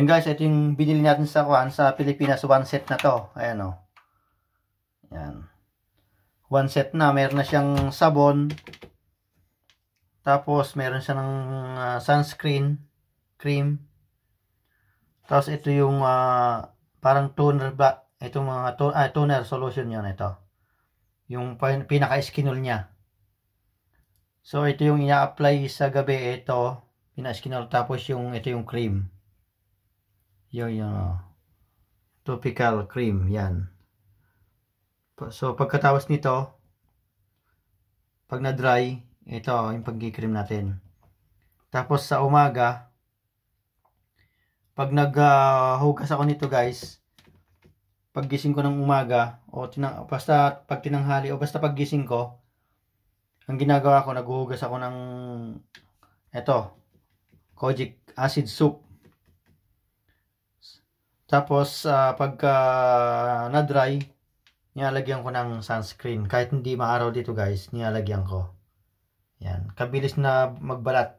Ayan guys, ito yung binili natin sa Pilipinas, one set na to. Ayan o. Ayan. One set na, meron na siyang sabon. Tapos meron siya ng sunscreen, cream. Tapos ito yung parang toner ba? Itong mga toner solution yun ito. Yung pinaka-skinol niya. So ito yung ina-apply sa gabi, ito pinaka-skinol, tapos ito yung cream. Yung topical cream, yan. So pagkatapos nito, pag na-dry, ito yung pag-cream natin. Tapos sa umaga, pag naghugas ako nito guys, paggising ko ng umaga o basta pag tinanghali o basta paggising ko, ang ginagawa ko, naghuhugas ako ng kojic acid soup. Tapos pagka na-dry, nilalagyan ko ng sunscreen. Kahit hindi maaraw dito guys, nilalagyan ko. Yan, kabilis na magbalat.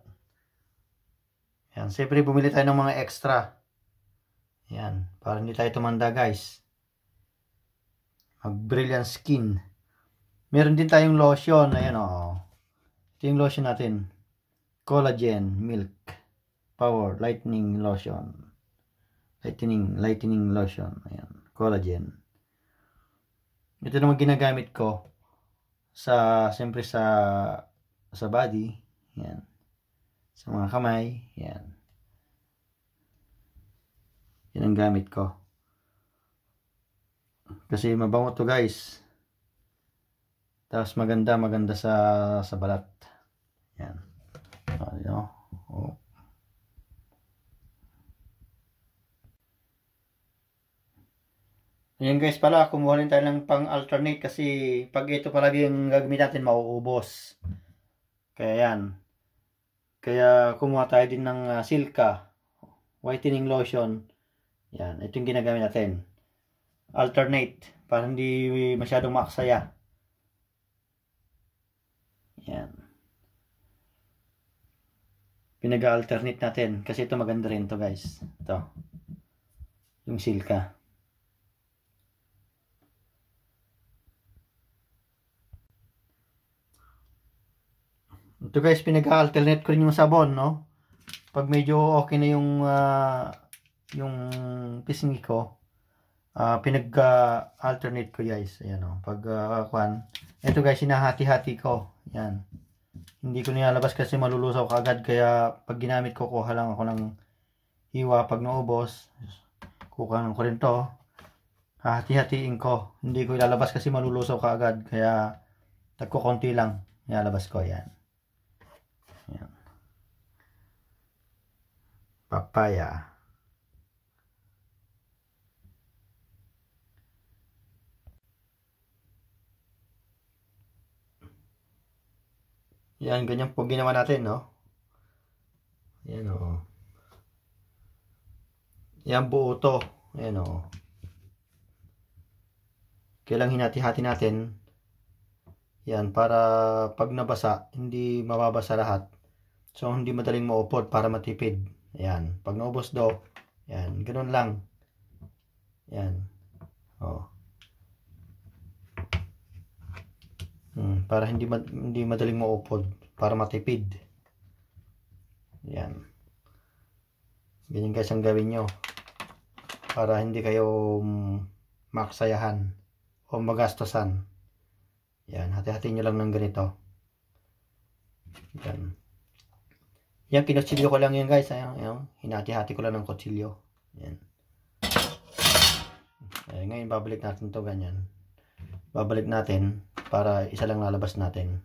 Yan, siyempre bumili tayo ng mga extra. Yan, para hindi tayo tumanda guys. Mag-brilliant skin. Meron din tayong lotion. Ayan o. Ito yung lotion natin. Collagen Milk Power Lightening Lotion. Lightening lotion. Ayan. Collagen. Ito naman ginagamit ko siyempre sa body. Ayan. Sa mga kamay. Ayan. Yan ang gamit ko. Kasi mabango to guys. Tapos maganda sa balat. Yan. Oh. Ayan guys pala, kumuha rin tayo ng pang-alternate kasi pag ito palagi yung gagawin natin, mauubos. Kaya yan. Kaya kumuha tayo din ng Silka whitening lotion. Yan, ito yung ginagamit natin. Alternate para hindi masyadong maksaya. Yan. Pinag-alternate natin kasi ito maganda rin to guys. Ito. Yung Silka. Ito guys, pinag-alternate ko rin yung sabon, no? Pag medyo okay na yung pisngi ko, pinag-alternate ko guys. Ayan o. Pag ito guys, hinahati-hati ko. Yan. Hindi ko nilalabas kasi malulusaw kaagad. Kaya pag ginamit ko, kuha lang ako ng hiwa. Pag naubos, kukuha ko rin to. Hahati-hatiin ko. Hindi ko ilalabas kasi malulusaw kaagad. Kaya nagkukunti lang. Nilalabas ko. Yan. Yan. Papaya. Yan, ganyan po ginawa natin, no? Yan, o. Yan, buo to. Yan, o. Kailang hinati-hati natin. Yan, para pag nabasa, hindi mababasa lahat. So, hindi madaling maupod para matipid. Yan, pag naubos do, yan, ganun lang. Yan. O. Para hindi madaling maupod, para matipid. Yan. Ganyan guys ang gawin nyo para hindi kayo maksayahan o magastosan. Yan, hati-hati nyo lang ng ganito. Yan. Yan, kinutsilyo ko lang yan guys. Ayan, hinati-hati ko lang ng kutsilyo. Yan. Ayan, ngayon babalik natin to ganyan. Babalik natin para isa lang lalabas natin.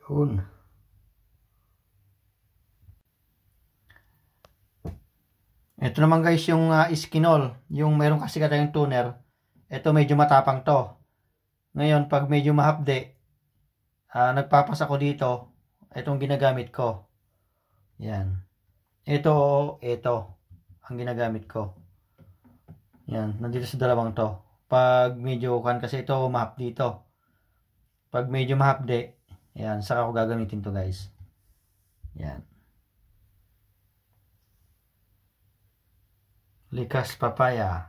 Yun. Ito naman guys yung Skinol. Yung meron kasi tayong toner. Ito medyo matapang to. Ngayon pag medyo mahapde, nagpapas ako dito. Itong ginagamit ko. Yan. Ito ang ginagamit ko. Yan, nandito sa dalawang to. Pag medyo kasi ito mahap dito. Pag medyo mahapde, yan, saka ako gagamitin to guys. Yan. Likas papaya,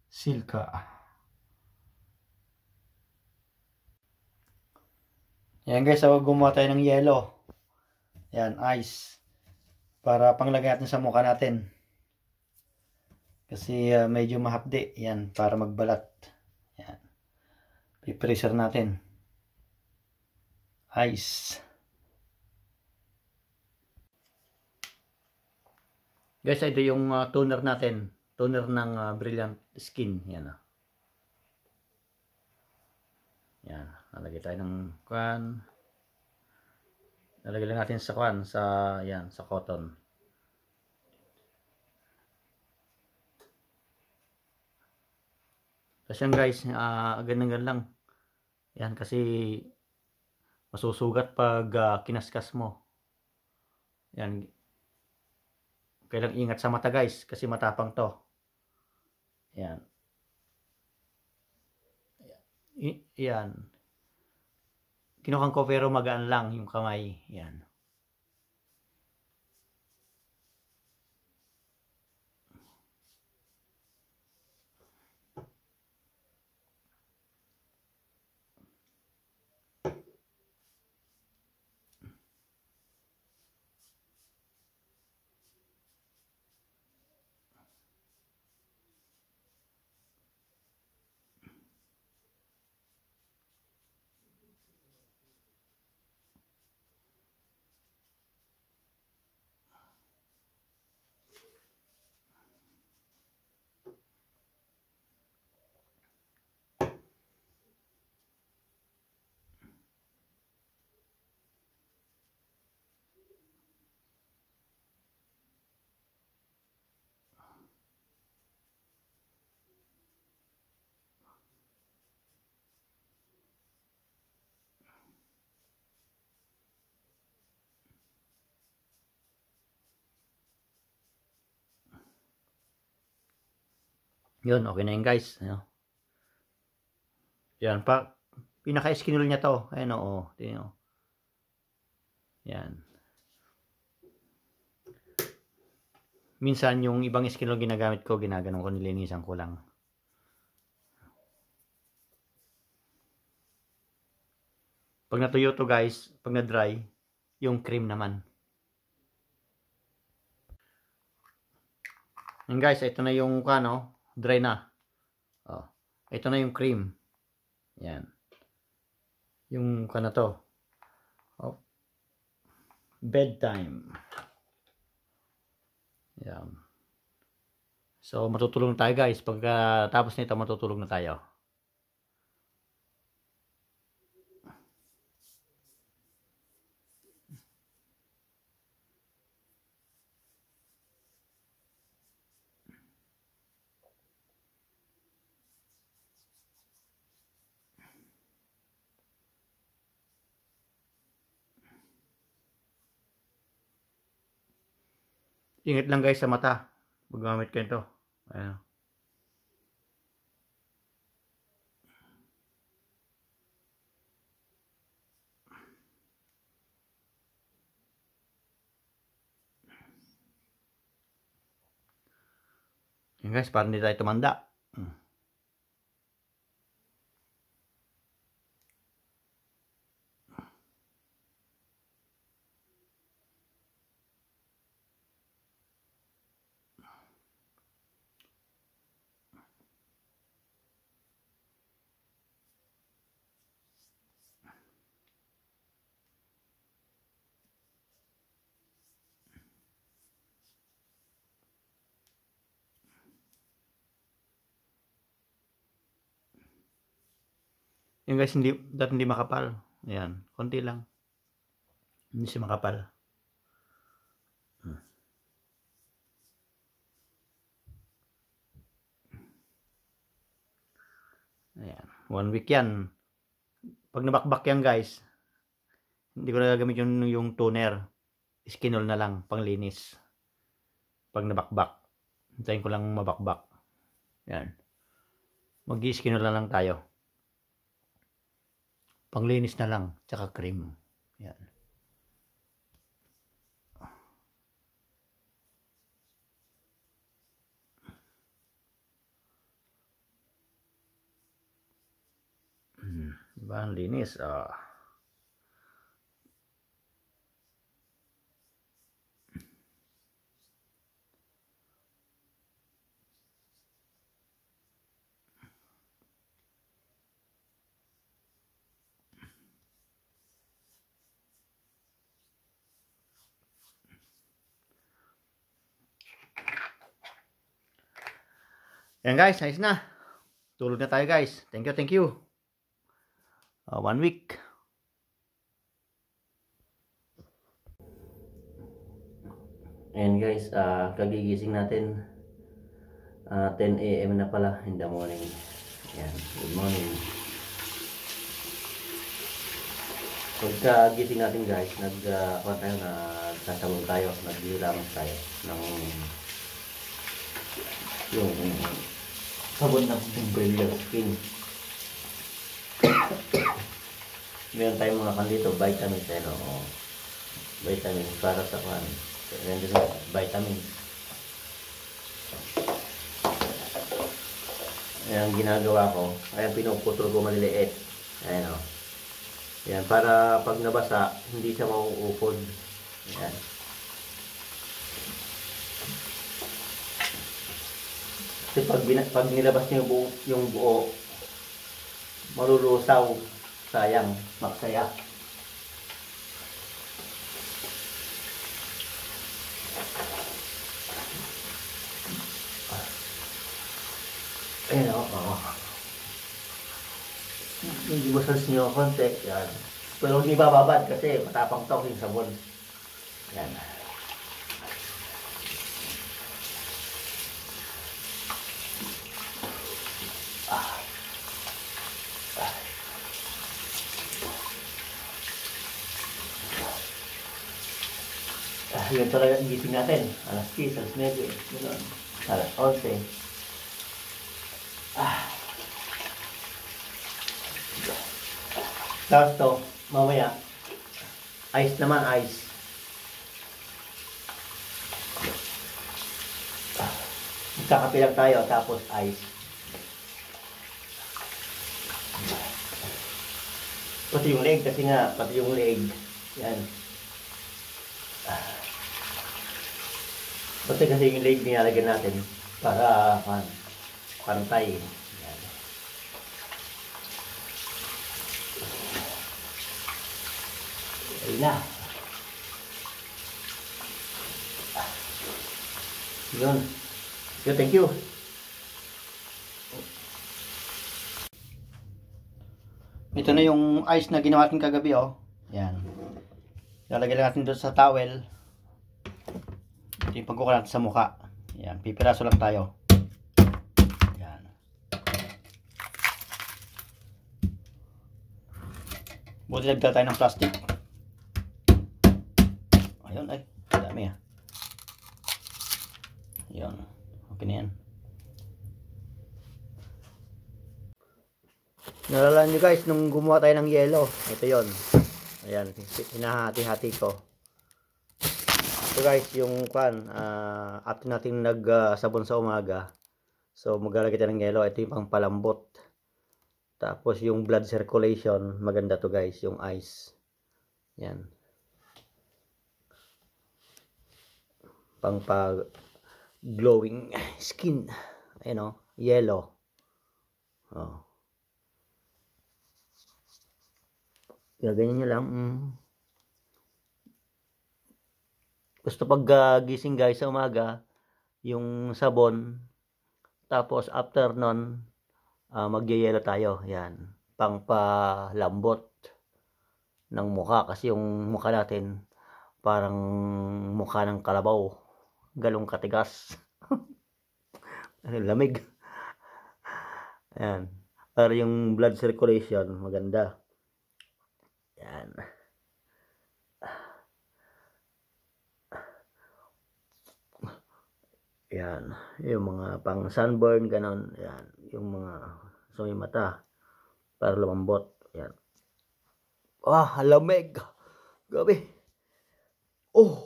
silka. Yan guys, so gumawa tayo ng yelo. Yan, ice. Para panglagay natin sa mukha natin. Kasi medyo mahapdi. Yan, para magbalat. Yan. I-freezer natin. Ice. Guys, ito yung toner natin. Toner ng Brilliant Skin. Yan. Yan. Nalagay tayo ng kwan. Nalagay lang natin sa kwan. Yan, sa cotton. Tapos yan guys, ganun lang. Yan, kasi masusugat pag kinaskas mo. Yan. Kailang ingat sa mata guys, kasi matapang to. Yan. Yan. Kinukan ko pero magaan lang yung kamay. Yan. Yun, okay na yun guys. Yan, pinaka-skinol niya to. Ayan o. Yan. Minsan yung ibang skinol ginagamit ko, ginaganong ko, nilinisan ko lang. Pag natuyo to guys, pag na-dry, yung cream naman. And guys, ito na yung dry na. Ito na yung cream. Yan. Yung to. Bedtime. Yan. So matutulog na tayo guys. Pagkatapos nito matutulog na tayo. Ingat lang guys sa mata. Magamit kayo ito. Ayan. Yan guys, para hindi tayo tumanda. Yan guys, hindi makapal. Ayan, konti lang. Hindi siya makapal. Ayan, 1 week yan. Pag nabakbak yan guys, hindi ko na gagamit yung toner. Skinol na lang, panglinis. Pag nabakbak, hintayin ko lang mabakbak. Yan. Mag-i-skinol na lang tayo. Panglinis na lang, tsaka cream. Yan. Diba? Ang linis. Yan guys, ayos na. Tulog na tayo guys. Thank you. 1 week. Ayan guys, kagigising natin. 10 AM na pala in the morning. Ayan, good morning. Pagka gising natin guys, nagsasabon tayo, naglilamos tayo ng yung sabon ng brilliant skin. Meron tayong mga dito, vitamins, vitamins para sa kan. Meron din vitamins. Ayan ang ginagawa ko. Ayan, pinuputol ko maliliit. Ayan o. Ayan, para pag nabasa, hindi siya mauukod. Ayan. Kasi pag nilabas niyo yung buo, malulusaw. Sayang, maksaya. Ayan o. Hindi masas nyo konti. Yan. Pero hindi bababad kasi matapang to yung sabon. Yan. Yun talaga ang gising natin. Alas 10, alas 9. Yun. Alas 11. Tapos to, mamaya, ice naman, ice. Magkakapilag tayo, tapos ice. Pati yung leg, kasi nga, pati yung leg. Yan. Pati kasi yung leg nilalagyan natin para pantay. Yan. Ayun na. Yun. Thank you. Ito na yung ice na ginawa natin kagabi, oh. Yan. Lalagay lang natin doon sa towel. Ito yung pagkuha natin sa mukha. Yan. Pipiraso lang tayo. Yan. Buti nagdala tayo ng plastic. Ayun, ay. Dami, ah. Yan. Okay na yan. Nalala nyo guys, nung gumawa tayo ng yelo, ito yon. Ayan, hinahati-hati ko. Ito guys, yung after natin nagsabon sa umaga, so maglalagay tayo ng yelo. Ito yung pang palambot. Tapos yung blood circulation, maganda to guys, yung ice. Yan. Pang glowing skin. Ayan o, yellow. Oh. Gaganyan nyo lang. Gusto pag gising guys sa umaga, yung sabon, tapos after nun, magyayelo tayo. Yan. Pang palambot ng mukha. Kasi yung mukha natin, parang mukha ng kalabaw. Galong katigas. Lamig. Ayan. Para yung blood circulation, maganda. Yan. Yan. Yung mga pang sunburn, ganon. Yan. Yung mga sa may mata. Para lumambot. Yan. Lamig. Gabi. Oh.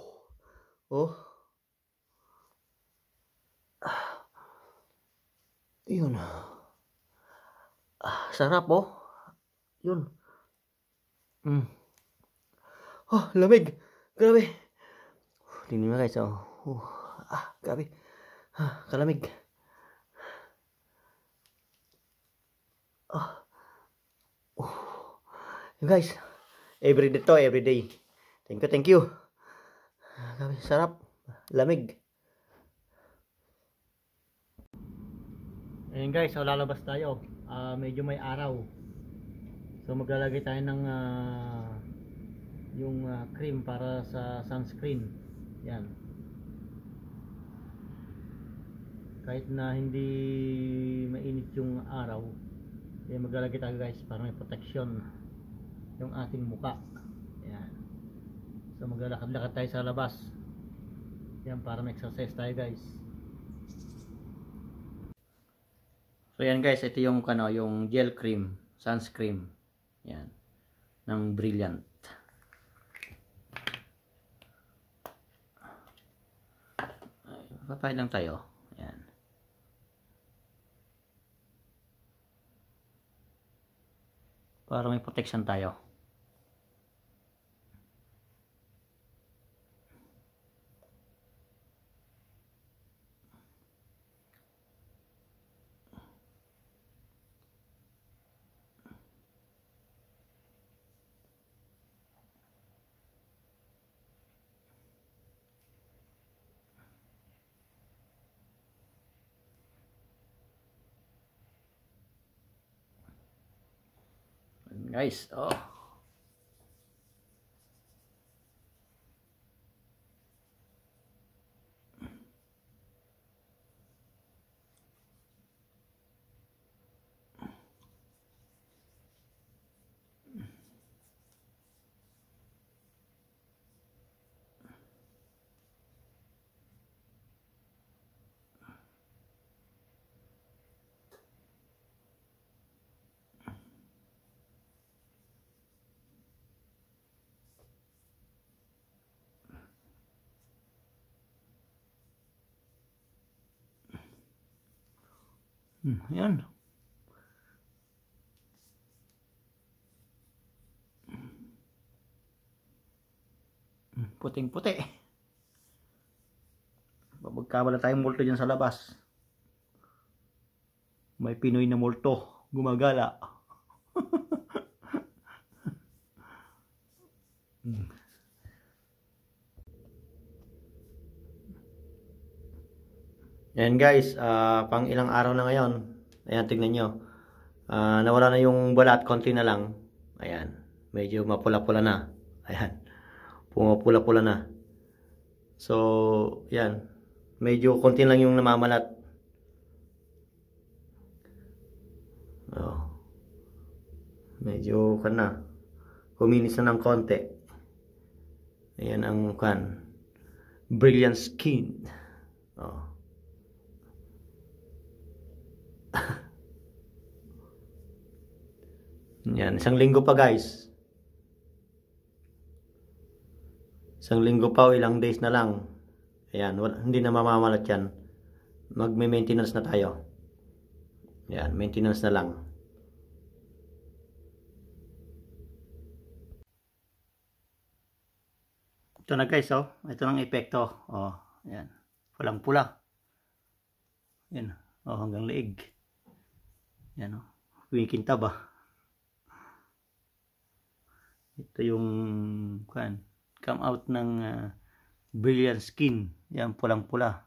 Yun. Sarap oh. Yun. Oh, lamig. Grabe. Tingnan mo guys, oh. Grabe. Kalamig. Yun guys. Everyday to, everyday. Thank you. Grabe, sarap. Lamig. Ayun guys, so lalabas tayo. Medyo may araw. So maglalagay tayo ng yung cream para sa sunscreen. Yan. Kahit na hindi mainit yung araw, eh maglalagay tayo guys para may protection yung ating muka. Yan. So maglalakad-lakad tayo sa labas. Yan, para may exercise tayo guys. So yan guys, ito yung yung gel cream, sunscreen. Yan. Ng Brilliant. Papay lang tayo. Yan. Para may protection tayo. Guys, yan. Puting-puti. Magkabala tayong multo dyan sa labas. May Pinoy na multo. Gumagala. Yan guys, pang ilang araw na ngayon. Ayan, tignan nyo. Nawala na yung balat, konti na lang. Ayan, medyo mapula-pula na. Ayan, pumapula-pula na. So, yan. Medyo konti lang yung namamalat. Medyo kuminis na ng konti. Ayan ang Brilliant Skin. Yan, isang linggo pa guys. Isang linggo pa o ilang days na lang. Ayan, hindi na mamamalat yan. Magme-maintenance na tayo. Ayan, maintenance na lang. Ito na guys, ito ang epekto. Ayan, pulang-pula. Ayan, hanggang leeg. Ayan, kumikinta ba? Ito yung come out ng Brilliant Skin. Yan, pulang-pula.